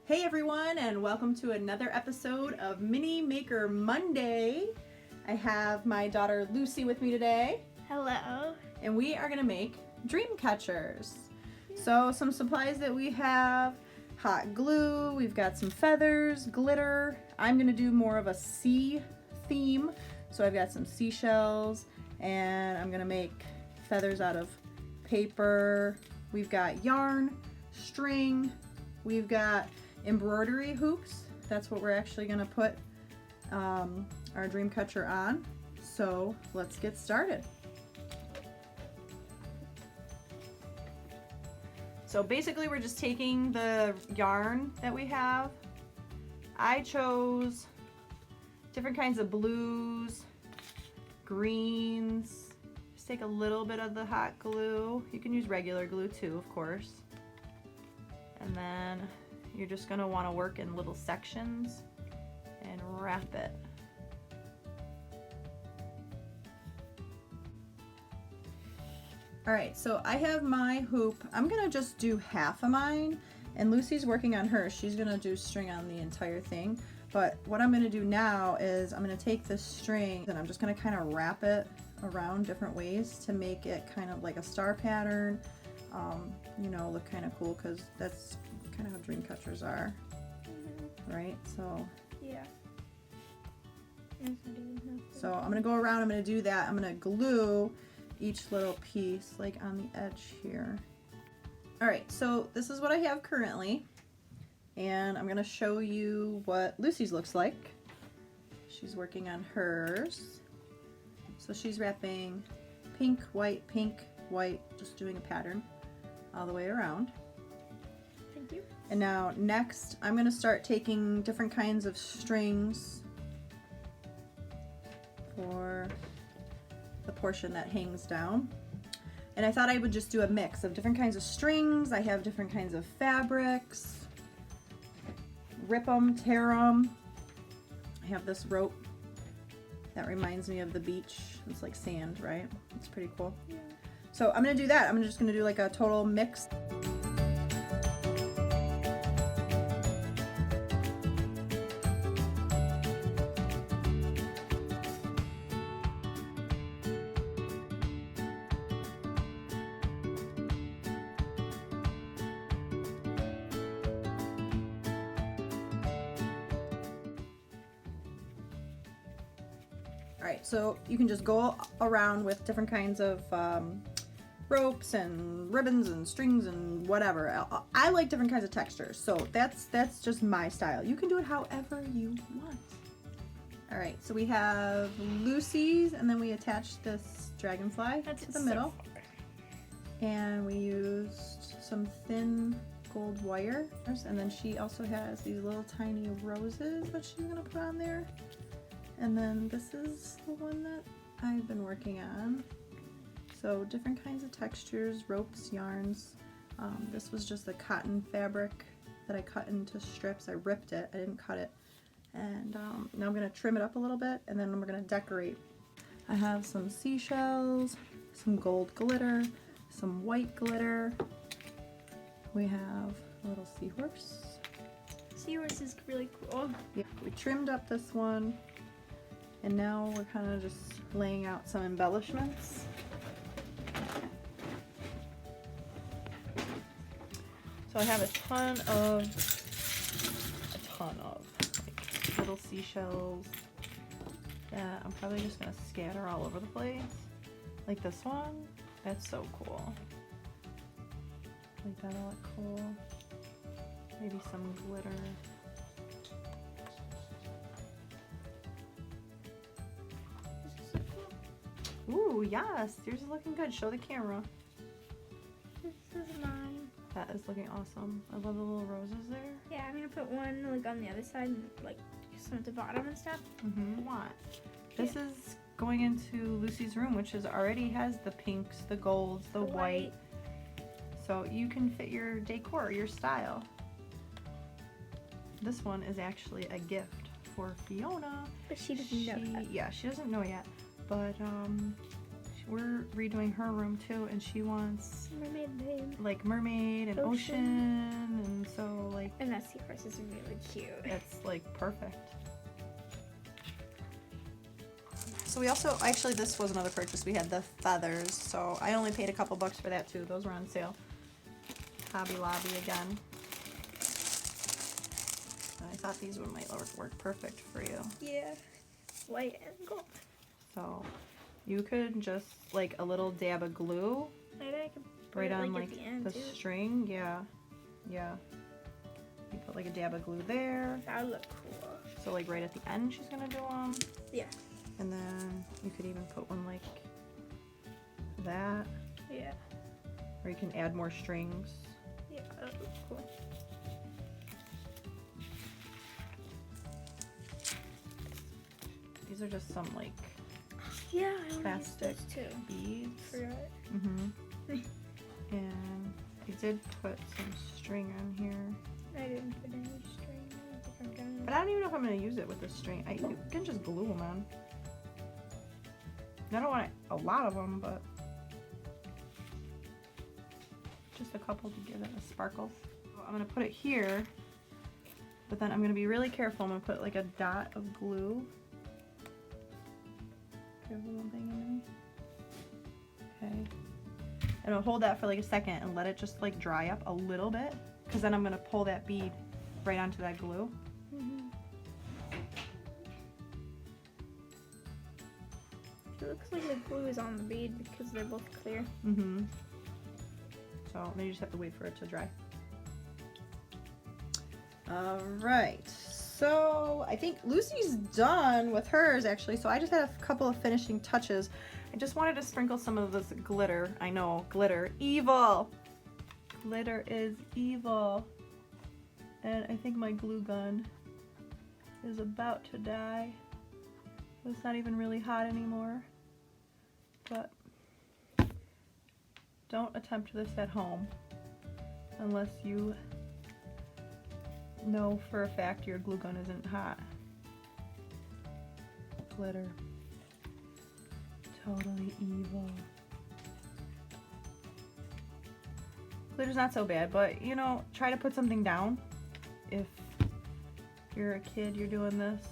Hey everyone, and welcome to another episode of Mini Maker Monday. I have my daughter Lucy with me today. Hello. And we are going to make dream catchers. So some supplies that we have: hot glue, we've got some feathers, glitter. I'm going to do more of a sea theme. So I've got some seashells, and I'm going to make feathers out of paper. We've got yarn, string, we've got embroidery hoops. That's what we're actually going to put our dream catcher on. So let's get started. So basically we're just taking the yarn that we have. I chose different kinds of blues, greens. Just take a little bit of the hot glue. You can use regular glue too, of course. And then you're just going to want to work in little sections and wrap it. Alright, so I have my hoop. I'm going to just do half of mine, and Lucy's working on hers. She's going to do string on the entire thing. But what I'm going to do now is I'm going to take this string and I'm just going to kind of wrap it around different ways to make it kind of like a star pattern, you know, look kind of cool, because that's kind of how dream catchers are, right? So yeah. So I'm gonna go around. I'm gonna do that. I'm gonna glue each little piece like on the edge here. All right, so this is what I have currently, and I'm gonna show you what Lucy's looks like. She's working on hers. So she's wrapping pink, white, just doing a pattern all the way around. Thank you. And now next I'm going to start taking different kinds of strings for the portion that hangs down. And I thought I would just do a mix of different kinds of strings. I have different kinds of fabrics. Rip them, tear them. I have this rope that reminds me of the beach. It's like sand, right? It's pretty cool. Yeah. So I'm going to do that. I'm just going to do like a total mix. Alright, so you can just go around with different kinds of ropes and ribbons and strings and whatever. I like different kinds of textures, so that's just my style. You can do it however you want. Alright, so we have Lucy's, and then we attached this dragonfly to the middle. And we used some thin gold wire, and then she also has these little tiny roses that she's going to put on there. And then this is the one that I've been working on. So different kinds of textures, ropes, yarns. This was just the cotton fabric that I cut into strips. I ripped it, I didn't cut it. And now I'm going to trim it up a little bit, and then we're going to decorate. I have some seashells, some gold glitter, some white glitter. We have a little seahorse. Seahorse is really cool. Yeah, we trimmed up this one. And now we're kind of just laying out some embellishments. So I have a ton of like little seashells that I'm probably just gonna scatter all over the place. Like this one, that's so cool. Like that'll look cool. Maybe some glitter. Ooh, yes, yours is looking good. Show the camera. This is mine. That is looking awesome. I love the little roses there. Yeah, I'm gonna put one like on the other side, and, like some at the bottom and stuff. What? This is going into Lucy's room, which is already has the pinks, the golds, the white. So you can fit your decor, your style. This one is actually a gift for Fiona. But she doesn't know that. Yeah, she doesn't know yet. But we're redoing her room too, and she wants Mermaid theme. like mermaid and ocean, and so like. And that seahorse is really cute. It's like perfect. So we also, actually this was another purchase, we had the feathers, so I only paid a couple bucks for that too. Those were on sale. Hobby Lobby again. I thought these would might work perfect for you. Yeah. White and gold. So you could just like a little dab of glue Maybe I could put right it, on like, like at the end the too. string. Yeah. Yeah. You put like a dab of glue there. That would look cool. So like right at the end she's gonna do them. Yeah. And then you could even put one like that. Yeah. Or you can add more strings. Yeah, that would look cool. These are just some like Yeah, I want plastic those too. beads. Forgot. Mm-hmm. And I did put some string on here. I didn't put any string. I think I'm done. But I don't even know if I'm going to use it with this string. You can just glue them on. I don't want a lot of them, but just a couple to give it a sparkle. So I'm going to put it here, but then I'm going to be really careful. I'm going to put like a dot of glue. Careful, one thing in there. Okay. And I'll hold that for like a second and let it just like dry up a little bit, because then I'm going to pull that bead right onto that glue. It looks like the glue is on the bead because they're both clear. Mm-hmm. So then you just have to wait for it to dry. All right. So I think Lucy's done with hers actually. So I just had a couple of finishing touches. I just wanted to sprinkle some of this glitter. I know, glitter, evil. Glitter is evil. And I think my glue gun is about to die. It's not even really hot anymore. But don't attempt this at home unless you know for a fact your glue gun isn't hot. Glitter. Totally evil. Glitter's not so bad, but you know, try to put something down if you're a kid, you're doing this,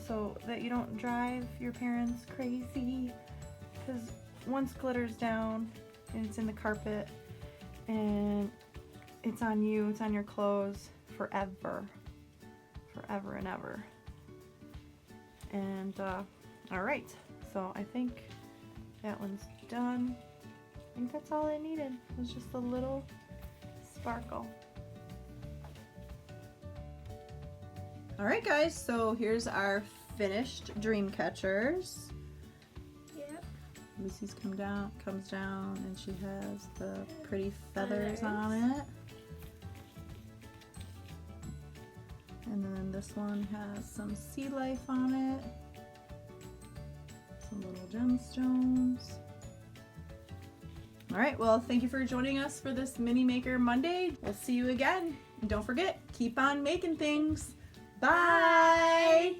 so that you don't drive your parents crazy. Because once glitter's down and it's in the carpet and it's on you, it's on your clothes forever. Forever and ever. And, alright. So I think that one's done. I think that's all I needed. It was just a little sparkle. Alright guys, so here's our finished dream catchers. Yep. Lucy's comes down, and she has the pretty feathers on it. And then this one has some sea life on it. Some little gemstones. Alright, well, thank you for joining us for this Mini Maker Monday. We'll see you again. And don't forget, keep on making things. Bye!